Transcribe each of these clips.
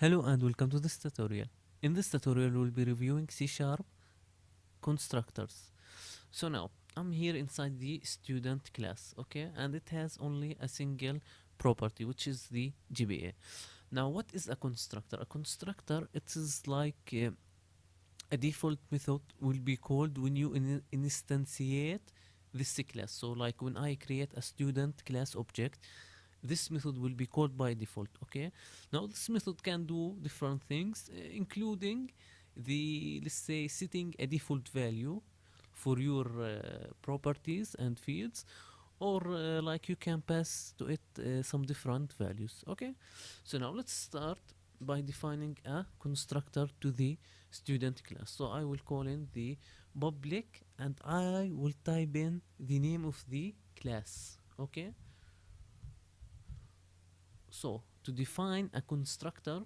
Hello and welcome to this tutorial. In this tutorial we'll be reviewing C Sharp constructors. So now I'm here inside the student class, okay, and it has only a single property which is the GPA. Now what is a constructor? A constructor, it is like a default method will be called when you instantiate this class. So like when I create a student class object, this method will be called by default. Okay, now this method can do different things, including the, let's say, setting a default value for your properties and fields, or like you can pass to it some different values. Okay, so now let's start by defining a constructor to the student class. So I will call in the public and I will type in the name of the class. Okay, so to define a constructor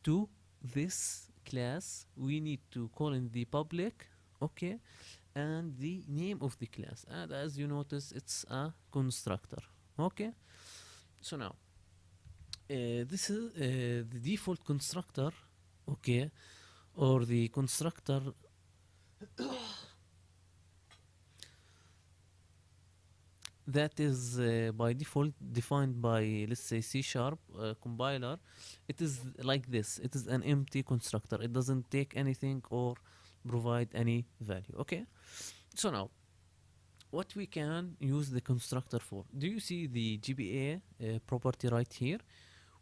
to this class, we need to call in the public, okay, and the name of the class. And as you notice, it's a constructor. Okay, so now this is the default constructor, okay, or the constructor that is by default defined by, let's say, C Sharp compiler. It is like this. It is an empty constructor. It doesn't take anything or provide any value. Okay, so now what we can use the constructor for? Do you see the GPA property right here?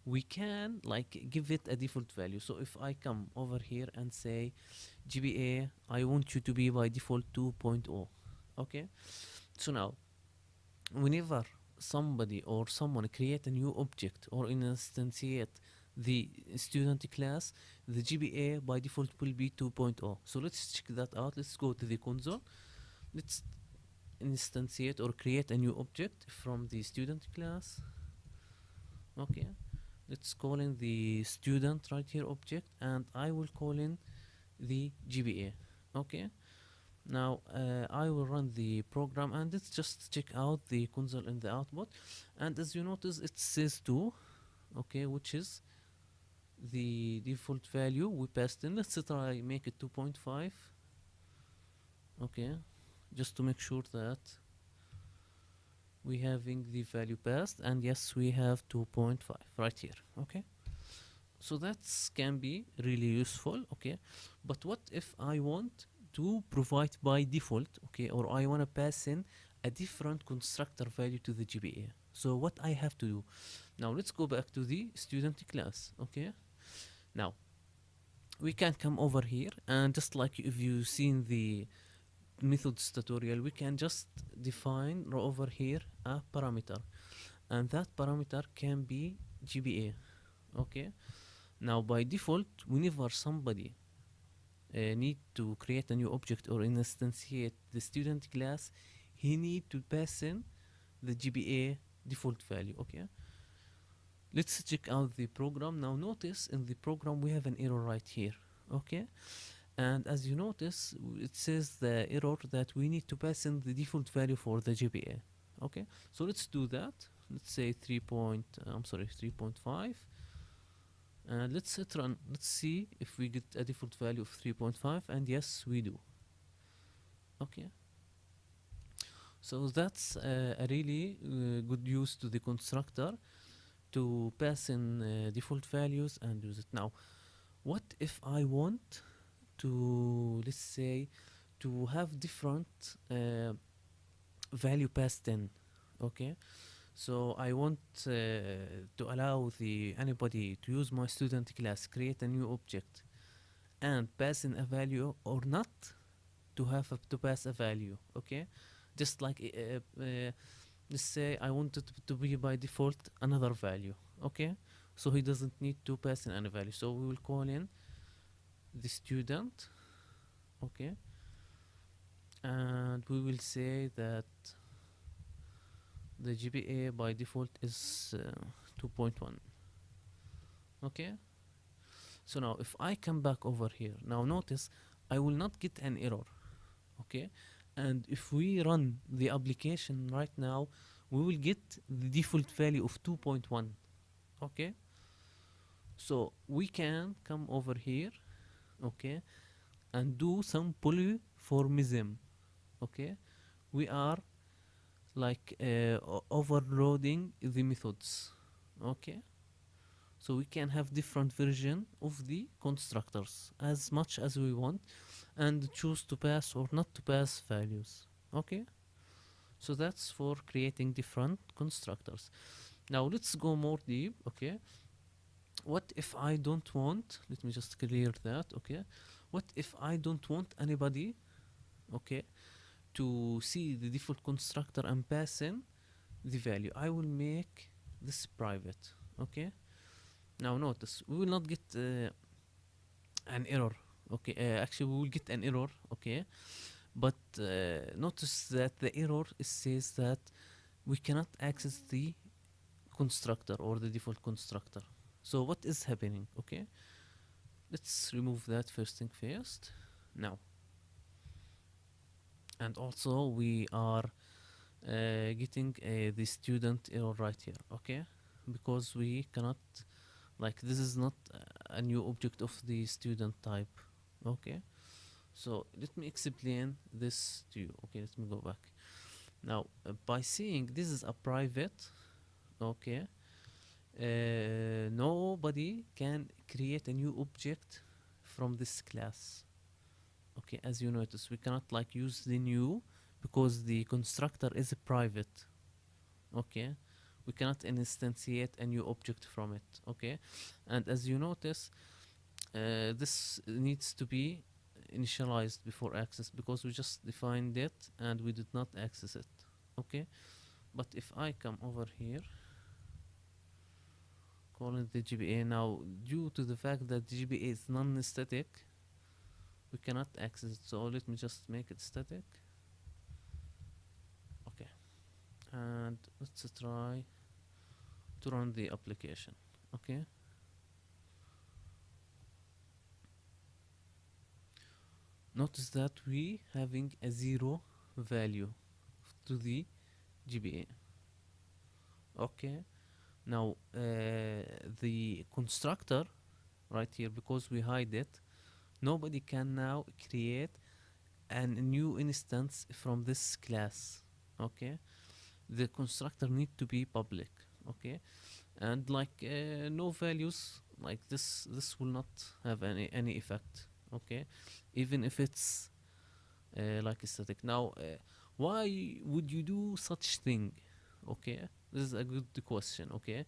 We can like give it a default value. So if I come over here and say GPA, I want you to be by default 2.0. Okay, so now whenever somebody or someone create a new object or instantiate the student class, the GPA by default will be 2.0. So let's check that out. Let's go to the console. Let's instantiate or create a new object from the student class. Okay, let's call in the student right here object, and I will call in the GPA. Okay, now I will run the program and let's just check out the console in the output, and as you notice it says 2, okay, which is the default value we passed in. Let's try make it 2.5. okay, just to make sure that we having the value passed, and yes, we have 2.5 right here. Okay, so that can be really useful. Okay, but what if I want to provide by default, okay, or I want to pass in a different constructor value to the GPA? So what I have to do? Now let's go back to the student class. Okay, now we can come over here and just like if you've seen the methods tutorial, we can just define over here a parameter, and that parameter can be GPA. Okay, now by default, whenever somebody need to create a new object or instantiate the student class, he need to pass in the GPA default value. Okay, let's check out the program. Now notice in the program we have an error right here. Okay, and as you notice it says the error that we need to pass in the default value for the GPA. Okay, so let's do that. Let's say 3.5, and let's hit run. Let's see if we get a default value of 3.5, and yes, we do. Okay, so that's a really good use to the constructor to pass in default values and use it. Now what if I want to, let's say, to have different value passed in? Okay, so I want to allow the anybody to use my student class, create a new object and pass in a value, or not to have to pass a value. Okay, just like let's say I want it to be by default another value. Okay, so he doesn't need to pass in any value, so we will call in the student. Okay, and we will say that the GPA by default is 2.1. Okay, so now if I come back over here, now notice I will not get an error. Okay, and if we run the application right now, we will get the default value of 2.1. Okay, So we can come over here, okay, and do some polyformism, okay. We are like overloading the methods, okay. So we can have different version of the constructors as much as we want, and choose to pass or not to pass values, okay. So that's for creating different constructors. Now let's go more deep, okay. What if I don't want, let me just clear that, okay. What if I don't want anybody, okay, to see the default constructor and pass in the value? I will make this private, okay. Now notice we will not get an error, okay. Actually we will get an error, okay, but notice that the error says that we cannot access the constructor or the default constructor. So what is happening, okay. Let's remove that first thing first. Now, and also we are getting the student error right here, okay, because we cannot, like, this is not a new object of the student type, okay. So let me explain this to you, okay. Let me go back. Now by saying this is a private, okay, nobody can create a new object from this class, okay. As you notice, we cannot like use the new because the constructor is a private, okay. We cannot instantiate a new object from it, okay. And as you notice, this needs to be initialized before access because we just defined it and we did not access it, okay. But if I come over here, call it the GBA, now due to the fact that the GBA is non-static, we cannot access it. So let me just make it static, okay. And let's try to run the application, okay. Notice that we having a 0 value to the GBA, okay. Now the constructor right here, because we hide it, nobody can now create a new instance from this class, okay. The constructor need to be public, okay. And like no values like this will not have any effect, okay, even if it's like a static. Now why would you do such thing, okay. This is a good question, okay.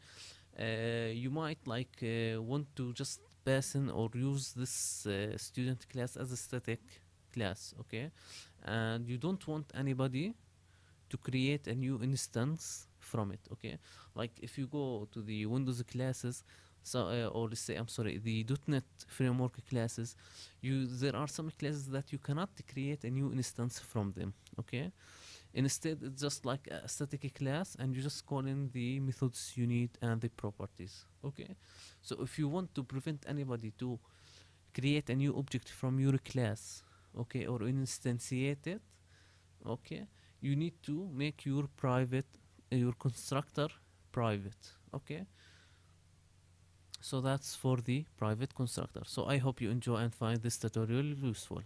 You might like want to just pass in or use this student class as a static class, okay, and you don't want anybody to create a new instance from it, okay. Like if you go to the Windows classes, so or let's say, I'm sorry, the .NET framework classes, there are some classes that you cannot create a new instance from them, okay. Instead it's just like a static class and you just call in the methods you need and the properties, okay. So if you want to prevent anybody to create a new object from your class, okay, or instantiate it, okay, you need to make your private your constructor private, okay. So that's for the private constructor. So I hope you enjoy and find this tutorial useful.